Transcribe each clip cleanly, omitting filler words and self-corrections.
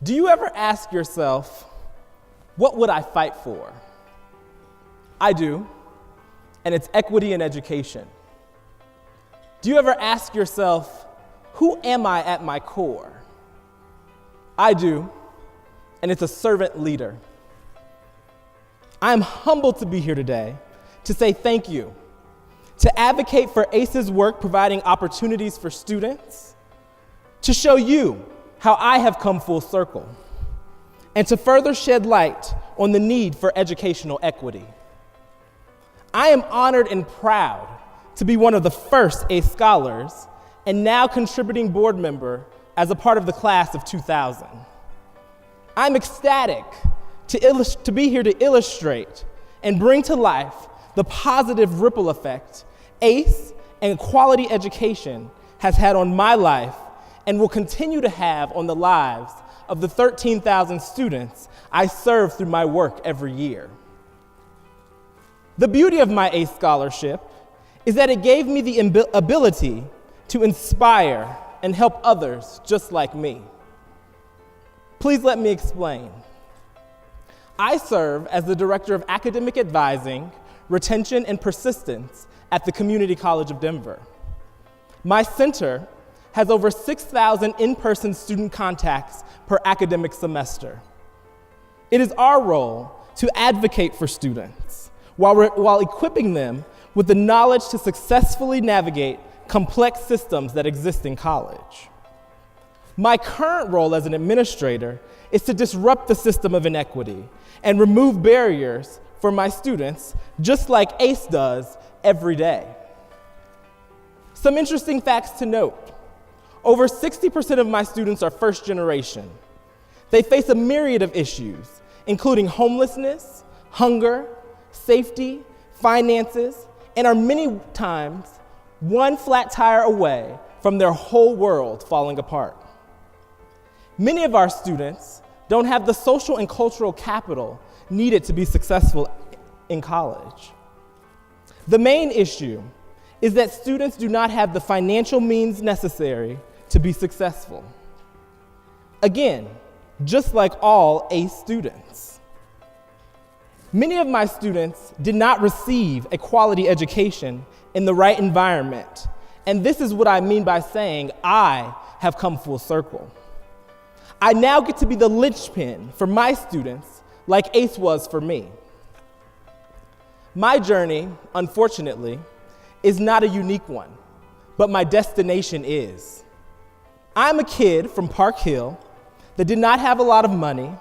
Do you ever ask yourself, what would I fight for? I do, and it's equity in education. Do you ever ask yourself, who am I at my core? I do, and it's a servant leader. I am humbled to be here today to say thank you, to advocate for ACE's work providing opportunities for students, to show you how I have come full circle, and to further shed light on the need for educational equity. I am honored and proud to be one of the first ACE scholars and now contributing board member as a part of the class of 2000. I'm ecstatic to be here to illustrate and bring to life the positive ripple effect ACE and quality education has had on my life and will continue to have on the lives of the 13,000 students I serve through my work every year. The beauty of my ACE scholarship is that it gave me the ability to inspire and help others just like me. Please let me explain. I serve as the Director of Academic Advising, Retention, and Persistence at the Community College of Denver. My center has over 6,000 in-person student contacts per academic semester. It is our role to advocate for students while equipping them with the knowledge to successfully navigate complex systems that exist in college. My current role as an administrator is to disrupt the system of inequity and remove barriers for my students, just like ACE does every day. Some interesting facts to note. Over 60% of my students are first generation. They face a myriad of issues, including homelessness, hunger, safety, finances, and are many times one flat tire away from their whole world falling apart. Many of our students don't have the social and cultural capital needed to be successful in college. The main issue is that students do not have the financial means necessary to be successful. Again, just like all ACE students. Many of my students did not receive a quality education in the right environment, and this is what I mean by saying I have come full circle. I now get to be the linchpin for my students like ACE was for me. My journey, unfortunately, is not a unique one, but my destination is. I'm a kid from Park Hill that did not have a lot of money,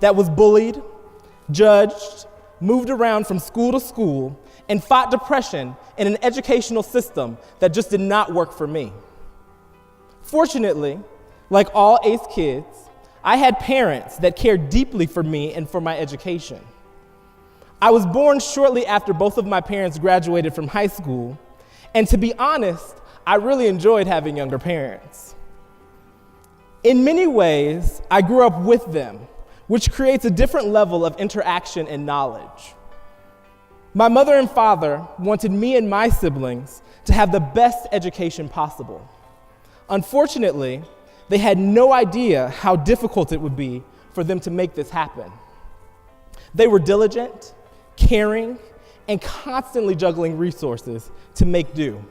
that was bullied, judged, moved around from school to school, and fought depression in an educational system that just did not work for me. Fortunately, like all ACE kids, I had parents that cared deeply for me and for my education. I was born shortly after both of my parents graduated from high school, and to be honest, I really enjoyed having younger parents. In many ways, I grew up with them, which creates a different level of interaction and knowledge. My mother and father wanted me and my siblings to have the best education possible. Unfortunately, they had no idea how difficult it would be for them to make this happen. They were diligent, caring, and constantly juggling resources to make do.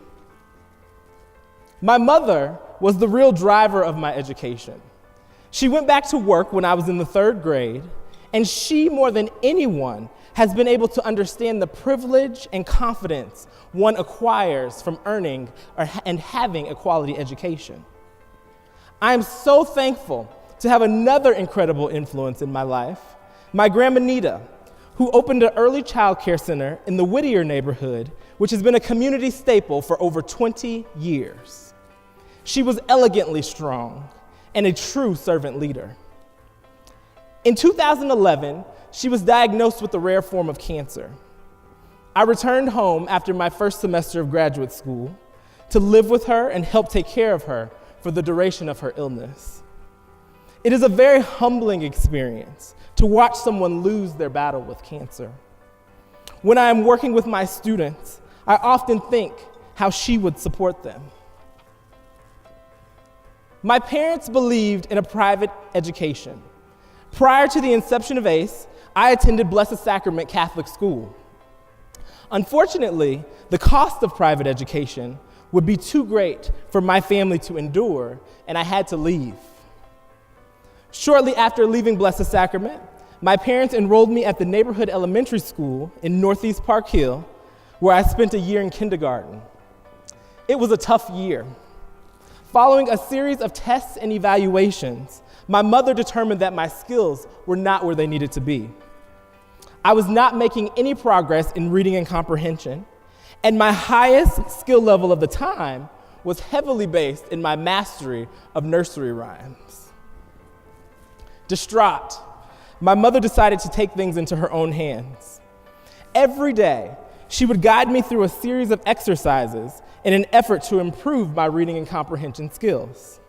My mother was the real driver of my education. She went back to work when I was in the 3rd grade, and she, more than anyone, has been able to understand the privilege and confidence one acquires from earning and having a quality education. I am so thankful to have another incredible influence in my life, my grandma Nita, who opened an early child care center in the Whittier neighborhood, which has been a community staple for over 20 years. She was elegantly strong and a true servant leader. In 2011, she was diagnosed with a rare form of cancer. I returned home after my first semester of graduate school to live with her and help take care of her for the duration of her illness. It is a very humbling experience to watch someone lose their battle with cancer. When I am working with my students, I often think how she would support them. My parents believed in a private education, Prior to the inception of ACE, I attended Blessed Sacrament Catholic School. Unfortunately, the cost of private education would be too great for my family to endure, and I had to leave. Shortly after leaving Blessed Sacrament, my parents enrolled me at the neighborhood elementary school in Northeast Park Hill, where I spent a year in kindergarten. It was a tough year. Following a series of tests and evaluations, my mother determined that my skills were not where they needed to be. I was not making any progress in reading and comprehension, and my highest skill level of the time was heavily based in my mastery of nursery rhymes. Distraught, my mother decided to take things into her own hands. Every day, she would guide me through a series of exercises in an effort to improve my reading and comprehension skills.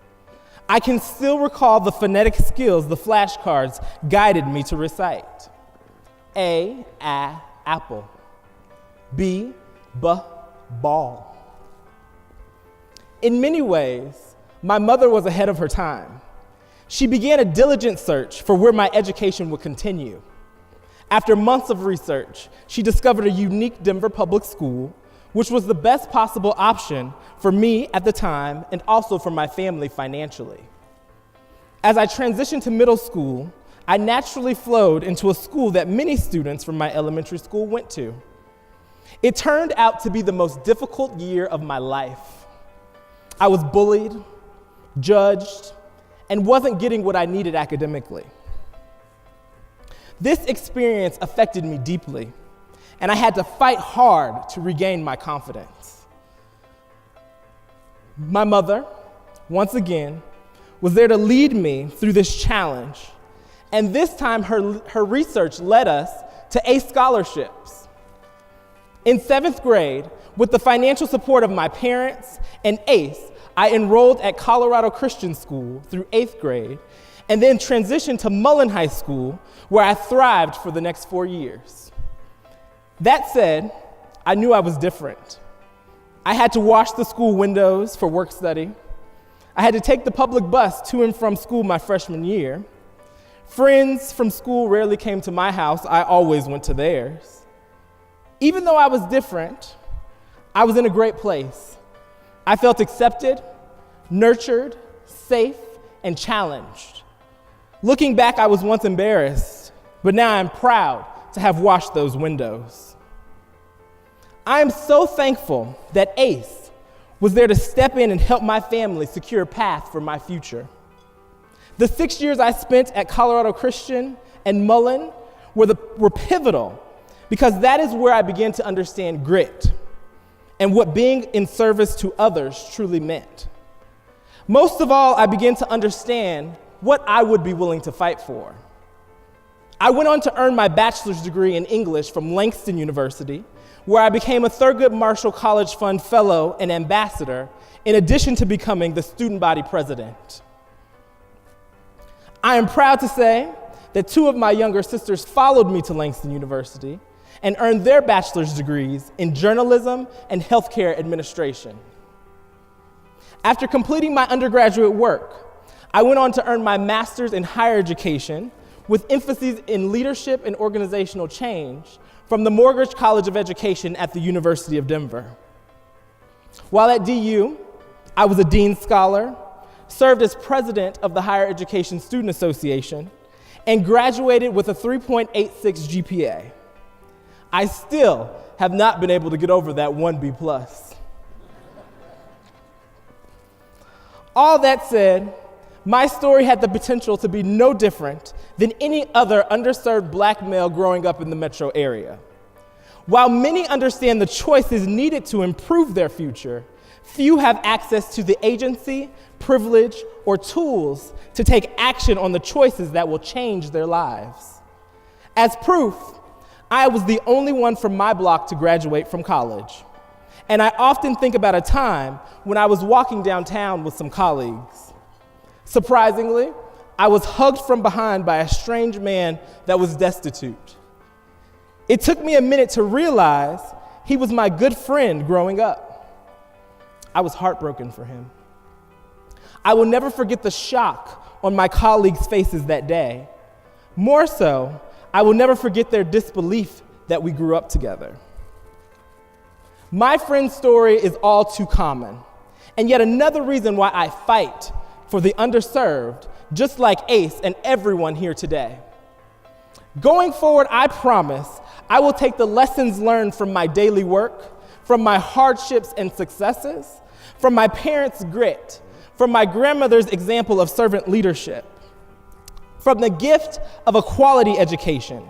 I can still recall the phonetic skills the flashcards guided me to recite. A, apple. B, ball. In many ways, my mother was ahead of her time. She began a diligent search for where my education would continue. After months of research, she discovered a unique Denver public school, which was the best possible option for me at the time and also for my family financially. As I transitioned to middle school, I naturally flowed into a school that many students from my elementary school went to. It turned out to be the most difficult year of my life. I was bullied, judged, and wasn't getting what I needed academically. This experience affected me deeply, and I had to fight hard to regain my confidence. My mother, once again, was there to lead me through this challenge, and this time her research led us to ACE scholarships. In 7th grade, with the financial support of my parents and ACE, I enrolled at Colorado Christian School through 8th grade, and then transitioned to Mullen High School, where I thrived for the next 4 years. That said, I knew I was different. I had to wash the school windows for work study. I had to take the public bus to and from school my freshman year. Friends from school rarely came to my house. I always went to theirs. Even though I was different, I was in a great place. I felt accepted, nurtured, safe, and challenged. Looking back, I was once embarrassed, but now I'm proud to have washed those windows. I am so thankful that ACE was there to step in and help my family secure a path for my future. The 6 years I spent at Colorado Christian and Mullen were pivotal, because that is where I began to understand grit and what being in service to others truly meant. Most of all, I began to understand what I would be willing to fight for. I went on to earn my bachelor's degree in English from Langston University, where I became a Thurgood Marshall College Fund Fellow and Ambassador, in addition to becoming the student body president. I am proud to say that 2 of my younger sisters followed me to Langston University and earned their bachelor's degrees in journalism and healthcare administration. After completing my undergraduate work, I went on to earn my master's in higher education with emphases in leadership and organizational change from the Morgridge College of Education at the University of Denver. While at DU, I was a Dean Scholar, served as president of the Higher Education Student Association, and graduated with a 3.86 GPA. I still have not been able to get over that 1B+. All that said, my story had the potential to be no different than any other underserved Black male growing up in the metro area. While many understand the choices needed to improve their future, few have access to the agency, privilege, or tools to take action on the choices that will change their lives. As proof, I was the only one from my block to graduate from college. And I often think about a time when I was walking downtown with some colleagues. Surprisingly, I was hugged from behind by a strange man that was destitute. It took me a minute to realize he was my good friend growing up. I was heartbroken for him. I will never forget the shock on my colleagues' faces that day. More so, I will never forget their disbelief that we grew up together. My friend's story is all too common, and yet another reason why I fight for the underserved, just like Ace and everyone here today. Going forward, I promise I will take the lessons learned from my daily work, from my hardships and successes, from my parents' grit, from my grandmother's example of servant leadership, from the gift of a quality education,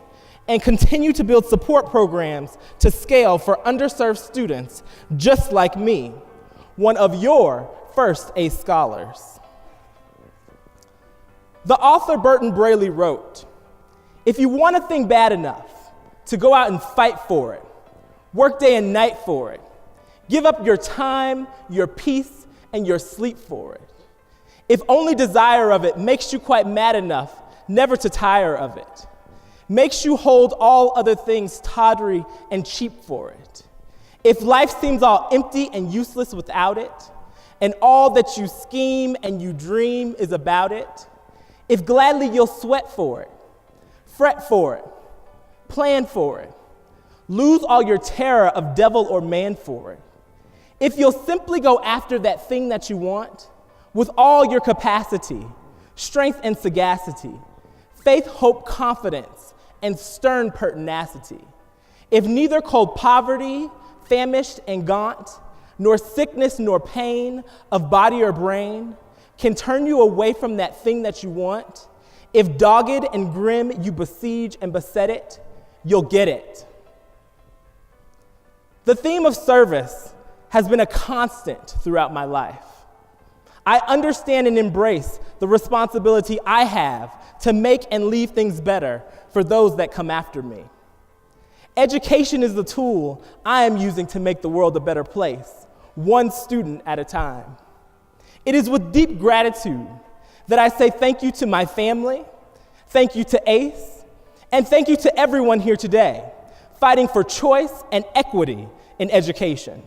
and continue to build support programs to scale for underserved students just like me, one of your first ACE scholars. The author Burton Braley wrote, "If you want a thing bad enough to go out and fight for it, work day and night for it, give up your time, your peace, and your sleep for it. If only desire of it makes you quite mad enough never to tire of it, makes you hold all other things tawdry and cheap for it. If life seems all empty and useless without it, and all that you scheme and you dream is about it, if gladly you'll sweat for it, fret for it, plan for it, lose all your terror of devil or man for it, if you'll simply go after that thing that you want with all your capacity, strength and sagacity, faith, hope, confidence, and stern pertinacity, if neither cold poverty, famished and gaunt, nor sickness nor pain of body or brain can turn you away from that thing that you want, if dogged and grim you besiege and beset it, you'll get it." The theme of service has been a constant throughout my life. I understand and embrace the responsibility I have to make and leave things better for those that come after me. Education is the tool I am using to make the world a better place, one student at a time. It is with deep gratitude that I say thank you to my family, thank you to ACE, and thank you to everyone here today, fighting for choice and equity in education.